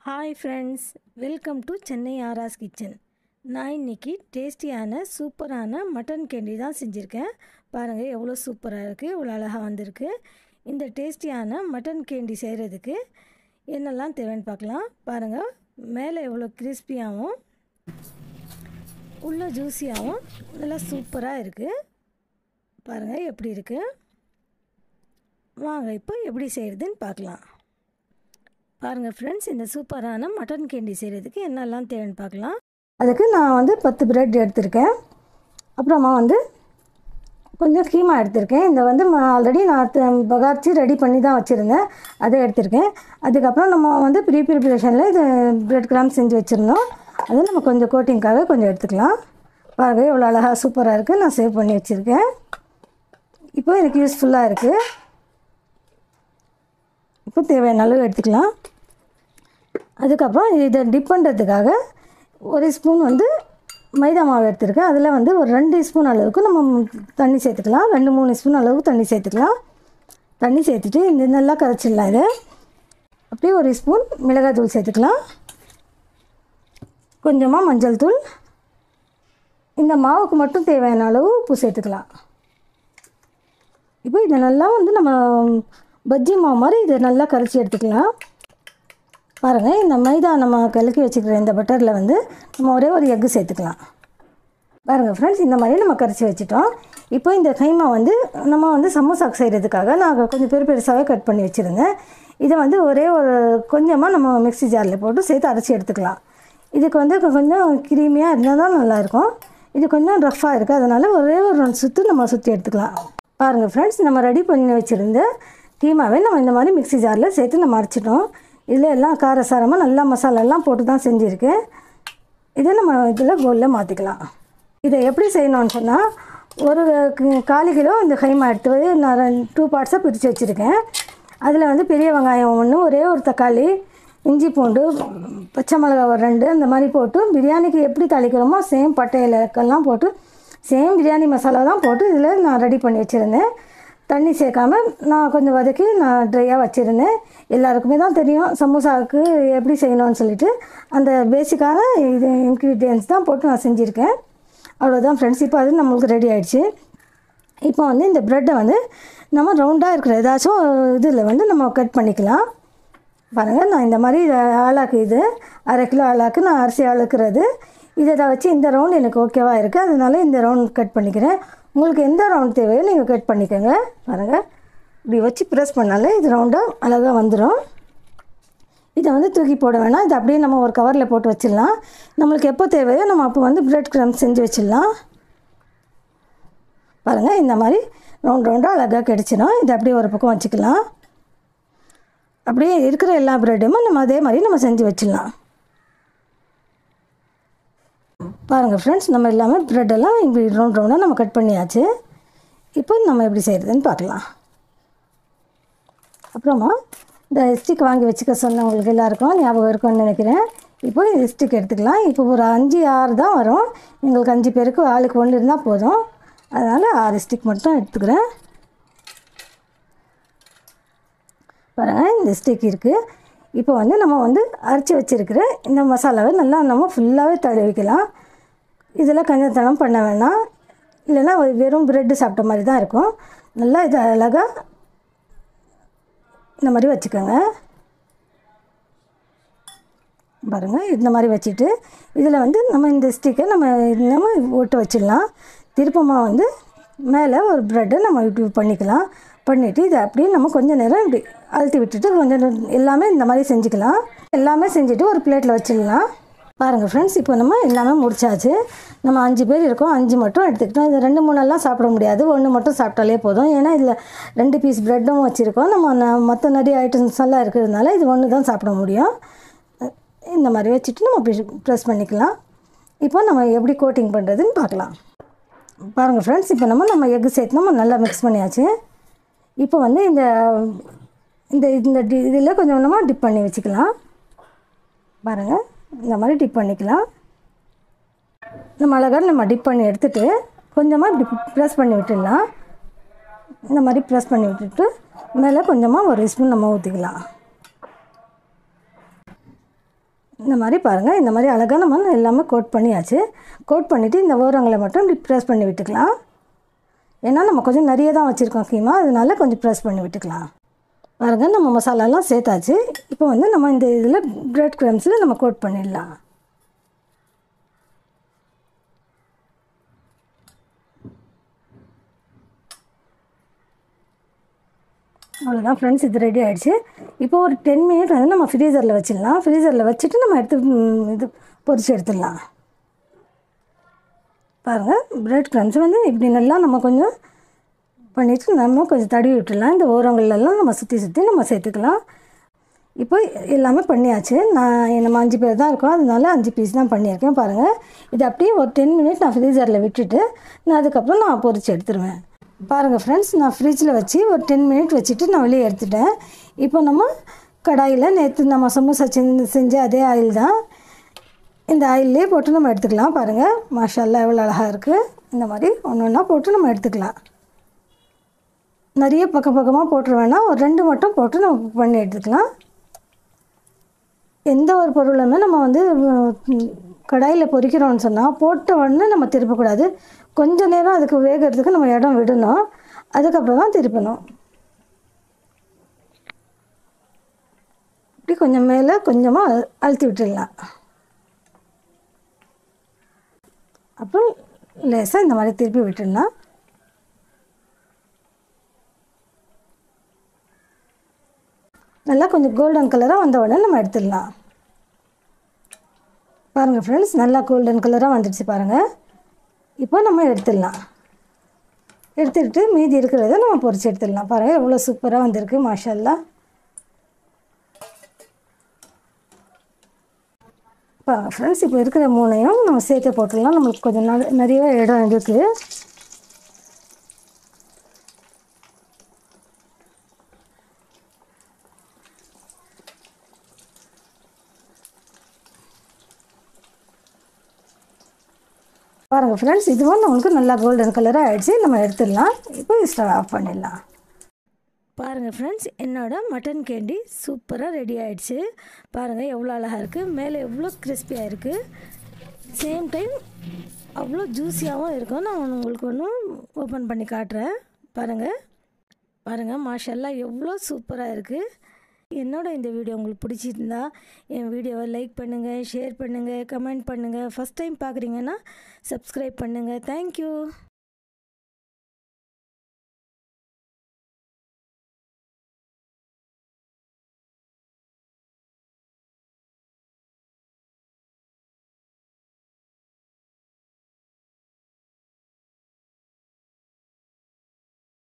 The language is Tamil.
Hi friends, welcome to Chennai Aaras kitchen. நான் இன்றைக்கி டேஸ்டியான சூப்பரான மட்டன் கேண்டி தான் செஞ்சுருக்கேன். பாருங்கள் எவ்வளோ சூப்பராக இருக்குது, இவ்வளோ அழகாக வந்திருக்கு. இந்த டேஸ்டியான மட்டன் கேண்டி செய்கிறதுக்கு என்னெல்லாம் தேவைன்னு பார்க்கலாம். பாருங்கள், மேலே எவ்வளோ கிறிஸ்பியாகவும் உள்ள ஜூஸியாகவும் நல்லா சூப்பராக இருக்குது. பாருங்கள் எப்படி இருக்குது. வாங்க இப்போ எப்படி செய்கிறதுன்னு பார்க்கலாம். பாருங்கள் ஃப்ரெண்ட்ஸ், இந்த சூப்பரான மட்டன் கேண்டி செய்கிறதுக்கு என்னெல்லாம் தேவைன்னு பார்க்கலாம். அதுக்கு நான் 10 பிரெட் எடுத்திருக்கேன். அப்புறமா கொஞ்சம் கீமா எடுத்திருக்கேன். இந்த ஆல்ரெடி நான் பகார்ச்சி ரெடி பண்ணி தான் வச்சுருந்தேன், அதை எடுத்திருக்கேன். அதுக்கப்புறம் நம்ம ப்ரீ ப்ரிப்பரேஷனில் இது பிரெட் கிராம் செஞ்சு வச்சுருந்தோம். அதை நம்ம கொஞ்சம் கோட்டிங்காக கொஞ்சம் எடுத்துக்கலாம். பாருங்கள் எவ்வளோ அழகாக சூப்பராக இருக்குது. நான் சேவ் பண்ணி வச்சுருக்கேன். இப்போ எனக்கு யூஸ்ஃபுல்லாக இருக்குது. இப்போ தேவையான அளவு எடுத்துக்கலாம். அதுக்கப்புறம் இதை டிப் பண்ணுறதுக்காக ஒரு ஸ்பூன் மைதா மாவு எடுத்துருக்கேன். அதில் ஒரு 2 ஸ்பூன் அளவுக்கு நம்ம தண்ணி சேர்த்துக்கலாம். 2-3 ஸ்பூன் அளவுக்கு தண்ணி சேர்த்துக்கலாம். தண்ணி சேர்த்துட்டு இந்த நல்லா கரைச்சிடலாம். இதை அப்படியே ஒரு ஸ்பூன் மிளகாய் தூள் சேர்த்துக்கலாம். கொஞ்சமாக மஞ்சள் தூள். இந்த மாவுக்கு மட்டும் தேவையான அளவு உப்பு சேர்த்துக்கலாம். இப்போ இதை நல்லா நம்ம பஜ்ஜி மாவு மாதிரி இதை நல்லா கரைச்சி எடுத்துக்கலாம். பாருங்கள், இந்த மைதா நம்ம கலக்கி வச்சுக்கிற இந்த பட்டரில் நம்ம ஒரே ஒரு எக்கு சேர்த்துக்கலாம். பாருங்கள் ஃப்ரெண்ட்ஸ், இந்த மாதிரி நம்ம கரைச்சி வச்சுட்டோம். இப்போ இந்த கைமா நம்ம சமோசாக்கு செய்கிறதுக்காக நான் கொஞ்சம் பெருசாகவே கட் பண்ணி வச்சுருந்தேன். இதை ஒரே ஒரு கொஞ்சமாக நம்ம மிக்ஸி ஜாரில் போட்டு சேர்த்து அரைச்சி எடுத்துக்கலாம். இதுக்கு கொஞ்சம் க்ரீமியாக இருந்தால் தான் நல்லாயிருக்கும். இது கொஞ்சம் ரஃப்பாக இருக்குது, அதனால் ஒரே ஒரு சுற்று நம்ம சுற்றி எடுத்துக்கலாம். பாருங்கள் ஃப்ரெண்ட்ஸ், நம்ம ரெடி பண்ணி வச்சுருந்த கீமாவே நம்ம இந்த மாதிரி மிக்ஸி ஜாரில் சேர்த்து நம்ம அரைச்சிட்டோம். இதில் எல்லாம் காரசாரமாக நல்லா மசாலாலாம் போட்டு தான் செஞ்சுருக்கேன். இதை நம்ம இதில் பவுலில் மாற்றிக்கலாம். இதை எப்படி செய்யணும்னு சொன்னால், ஒரு 1/4 கிலோ இந்த கைமா எடுத்து நான் 2 பார்ட்ஸாக பிரித்து வச்சுருக்கேன். அதில் பெரிய வெங்காயம் 1, ஒரே ஒரு தக்காளி, இஞ்சி பூண்டு, பச்சை மிளகாய் ஒரு 2, அந்த மாதிரி போட்டு பிரியாணிக்கு எப்படி தாளிக்கிறோமோ சேம் பட்டை இலைக்கெல்லாம் போட்டு சேம் பிரியாணி மசாலா தான் போட்டு இதில் நான் ரெடி பண்ணி வச்சுருந்தேன். தண்ணி சேர்க்காமல் நான் கொஞ்சம் வதக்கி நான் ட்ரையாக வச்சுருந்தேன். எல்லாருக்குமே தான் தெரியும் சமோசாவுக்கு எப்படி செய்யணும்னு சொல்லிட்டு. அந்த பேசிக்கான இது இன்க்ரீடியன்ஸ் தான் போட்டு நான் செஞ்சுருக்கேன். அவ்வளோதான் ஃப்ரெண்ட்ஸ். இப்போ அது நம்மளுக்கு ரெடி ஆகிடுச்சு. இப்போ இந்த ப்ரெட்டை நம்ம ரவுண்டாக இருக்கிற ஏதாச்சும் இதில் நம்ம கட் பண்ணிக்கலாம். பாருங்கள், நான் இந்த மாதிரி ஆளாக்கு இது 1/2 கிலோ ஆளாக்கு நான் அரிசி அழுக்கிறது. இதை வச்சு இந்த ரவுண்ட் எனக்கு ஓகேவாக இருக்குது, அதனால இந்த ரவுண்ட் கட் பண்ணிக்கிறேன். உங்களுக்கு எந்த ரவுண்ட் தேவையோ நீங்கள் கட் பண்ணிக்கோங்க. பாருங்கள், இப்படி வச்சு ப்ரெஸ் பண்ணாலே இது ரவுண்டாக அழகாக வந்துடும். இதை தூக்கி போட வேணாம். இதை அப்படியே நம்ம ஒரு கவரில் போட்டு வச்சிடலாம். நம்மளுக்கு எப்போ தேவையோ நம்ம அப்போ பிரெட் கிரம்ஸ் செஞ்சு வச்சிடலாம். பாருங்கள், இந்த மாதிரி ரவுண்டாக அழகாக கிடச்சிடும். இதை அப்படியே ஒரு பக்கம் வச்சுக்கலாம். அப்படியே இருக்கிற எல்லா ப்ரெட்டையும் நம்ம அதே மாதிரி நம்ம செஞ்சு வச்சிடலாம். பாருங்கள் ஃப்ரெண்ட்ஸ், நம்ம எல்லாமே ப்ரெட்டெல்லாம் இப்படி ரவுண்டாக நம்ம கட் பண்ணியாச்சு. இப்போ நம்ம எப்படி செய்கிறதுன்னு பார்க்கலாம். அப்புறமா இந்த ஸ்டிக் வாங்கி வச்சுக்க சொன்னவங்களுக்கு எல்லாேருக்கும் ஞாபகம் இருக்கும்னு நினைக்கிறேன். இப்போ இந்த ஸ்டிக் எடுத்துக்கலாம். இப்போ ஒரு 5-6 தான் வரும். எங்களுக்கு 5 பேருக்கு ஆளுக்கு 1 இருந்தால் போதும். அதனால் 6 ஸ்டிக் மட்டும் எடுத்துக்கிறேன். பாருங்கள், இந்த ஸ்டிக் இருக்குது. இப்போ நம்ம அரைச்சி வச்சுருக்கிற இந்த மசாலாவை நல்லா நம்ம ஃபுல்லாகவே தடவிக்கலாம். இதில் கஞ்சத்தனம் பண்ண வேணாம், இல்லைன்னா வெறும் ப்ரெட்டு சாப்பிட்ட மாதிரி தான் இருக்கும். நல்லா இதை அழகாக இந்த மாதிரி வச்சுக்கோங்க. பாருங்கள், இந்த மாதிரி வச்சுட்டு இதில் நம்ம இந்த ஸ்டிக்கை நம்ம ஓட்டு வச்சிடலாம். திருப்பமாக மேலே ஒரு ப்ரெட்டை நம்ம இப்படி பண்ணிக்கலாம். பண்ணிவிட்டு இதை அப்படியே நம்ம கொஞ்சம் நேரம் இப்படி அழுத்தி விட்டுட்டு கொஞ்சம் எல்லாமே இந்த மாதிரி செஞ்சுக்கலாம். எல்லாமே செஞ்சுட்டு ஒரு பிளேட்டில் வச்சிடலாம். பாருங்கள் ஃப்ரெண்ட்ஸ், இப்போ நம்ம எல்லாமே முடிச்சாச்சு. நம்ம 5 பேர் இருக்கோம், 5 மட்டும் எடுத்துக்கிட்டோம். இது 2-3 சாப்பிட முடியாது, 1 மட்டும் சாப்பிட்டாலே போதும். ஏன்னா இதில் 2 பீஸ் ப்ரெட்டும் வச்சுருக்கோம். நம்ம மற்ற நிறைய ஐட்டம்ஸ் எல்லாம் இருக்கிறதுனால இது 1 தான் சாப்பிட முடியும். இந்த மாதிரி வச்சுட்டு நம்ம அப்படி ப்ரெஸ் பண்ணிக்கலாம். இப்போ நம்ம எப்படி கோட்டிங் பண்ணுறதுன்னு பார்க்கலாம். பாருங்கள் ஃப்ரெண்ட்ஸ், இப்போ நம்ம எக்கு சேர்த்து நம்ம நல்லா மிக்ஸ் பண்ணியாச்சு. இப்போ இந்த இந்த இந்த இதில் கொஞ்சம் கொஞ்சமாக டிப் பண்ணி வச்சுக்கலாம். பாருங்கள், இந்த மாதிரி டிப் பண்ணிக்கலாம். நம்ம அழகாக நம்ம டிப் பண்ணி எடுத்துகிட்டு கொஞ்சமாக இப்படி ப்ரெஸ் பண்ணி விட்டுடலாம். இந்த மாதிரி ப்ரெஸ் பண்ணி விட்டுட்டு மேலே கொஞ்சமாக ஒரு ஸ்பூன் நம்ம ஊற்றிக்கலாம். இந்த மாதிரி பாருங்கள், இந்த மாதிரி அழகாக நம்ம எல்லாமே கோட் பண்ணியாச்சு. கோட் பண்ணிவிட்டு இந்த ஓரங்களை மட்டும் இப்படி ப்ரெஸ் பண்ணி விட்டுக்கலாம். ஏன்னா நம்ம கொஞ்சம் நிறைய தான் வச்சுருக்கோம் கீமா, அதனால கொஞ்சம் ப்ரெஸ் பண்ணி விட்டுக்கலாம். பாருங்கள், நம்ம மசாலாலாம் சேர்த்தாச்சு. இப்போ வந்து நம்ம இந்த இதில் பிரெட் க்ரம்ஸில் நம்ம கோட் பண்ணிடலாம். அவ்வளோதான் ஃப்ரெண்ட்ஸ், இது ரெடி ஆகிடுச்சு. இப்போ ஒரு 10 மினிட் வந்து நம்ம ஃப்ரீசரில் வச்சிடலாம். ஃப்ரீசரில் வச்சுட்டு நம்ம இது பொரிச்சு எடுத்துடலாம். பாருங்கள், பிரெட் க்ரம்ஸ் வந்து இப்படி நல்லா நம்ம கொஞ்சம் பண்ணிவிட்டு நம்ம கொஞ்சம் தடவி விட்டுடலாம். இந்த ஓரங்கள்லாம் நம்ம சுற்றி நம்ம சேர்த்துக்கலாம். இப்போ எல்லாமே பண்ணியாச்சு. நம்ம 5 பேர் தான் இருக்கோம், அதனால 5 பீஸ் தான் பண்ணியிருக்கேன். பாருங்கள், இது அப்படியே ஒரு 10 மினிட் நான் ஃப்ரீசரில் விட்டுட்டு அதுக்கப்புறம் நான் பொரிச்சு எடுத்துருவேன். பாருங்கள் ஃப்ரெண்ட்ஸ், நான் ஃப்ரிட்ஜில் வச்சு ஒரு 10 மினிட் வச்சுட்டு நான் வெளியே எடுத்துட்டேன். இப்போ நம்ம கடாயில் நேற்று நம்ம சமோசா செஞ்ச அதே ஆயில் தான், இந்த ஆயிலே போட்டு நம்ம எடுத்துக்கலாம். பாருங்கள், மாஷாஅல்லாஹ் எவ்வளோ அழகாக இருக்குது. இந்த மாதிரி ஒன்று ஒன்றா போட்டு நம்ம எடுத்துக்கலாம். நிறைய பக்கமாக போட்டுற வேணாம், ஒரு 2 மட்டும் போட்டு நம்ம பண்ணி எடுத்துக்கலாம். எந்த ஒரு பொருளுமே நம்ம வந்து கடாயில் பொரிக்கிறோன்னு சொன்னால் போட்ட உடனே நம்ம திருப்பக்கூடாது. கொஞ்சம் நேரம் அதுக்கு வேகிறதுக்கு நம்ம இடம் விடணும், அதுக்கப்புறம் தான் திருப்பணும். இப்படி கொஞ்சம் மேலே கொஞ்சமாக அழுத்தி விட்டுடலாம். அப்புறம் லேசாக இந்த மாதிரி திருப்பி விட்டுடலாம். நல்லா கொஞ்சம் கோல்டன் கலராக வந்த உடனே நம்ம எடுத்துடலாம். பாருங்கள் ஃப்ரெண்ட்ஸ், நல்லா கோல்டன் கலராக வந்துடுச்சு பாருங்கள். இப்போ நம்ம எடுத்துடலாம். எடுத்துக்கிட்டு மீதி இருக்கிறத நம்ம பொரிச்சு எடுத்துடலாம். பாருங்கள், எவ்வளோ சூப்பராக வந்திருக்கு, மாஷாஅல்லாஹ். பாருங்கள் ஃப்ரெண்ட்ஸ், இப்போ இருக்கிற 3ஐயும் நம்ம சேர்த்து போட்டுடலாம். நம்மளுக்கு கொஞ்சம் நிறைய இடம் இருக்குது. பாருங்கள் ஃப்ரெண்ட்ஸ், இதுவும் நம்மளுக்கு நல்லா கோல்டன் கலராக ஆகிடுச்சு. நம்ம எடுத்துடலாம். இப்போ ஸ்டவ் ஆஃப் பண்ணிடலாம். பாருங்கள் ஃப்ரெண்ட்ஸ், என்னோடய மட்டன் கேண்டி சூப்பராக ரெடி ஆகிடுச்சு. பாருங்கள், எவ்வளோ அழகாக இருக்குது. மேலே எவ்வளோ கிறிஸ்பியாக இருக்குது. சேம் டைம் அவ்வளோ ஜூஸியாகவும் இருக்கும். நான் உங்களுக்கு ஒன்றும் ஓப்பன் பண்ணி காட்டுறேன். பாருங்கள், மாஷாஅல்லாஹ் எவ்வளோ சூப்பராக இருக்குது. என்னோட இந்த வீடியோ உங்களுக்கு பிடிச்சிருந்தா என் வீடியோவை லைக் பண்ணுங்கள், ஷேர் பண்ணுங்கள், கமெண்ட் பண்ணுங்கள். ஃபஸ்ட் டைம் பார்க்குறீங்கன்னா சப்ஸ்கிரைப் பண்ணுங்கள். தேங்க்யூ.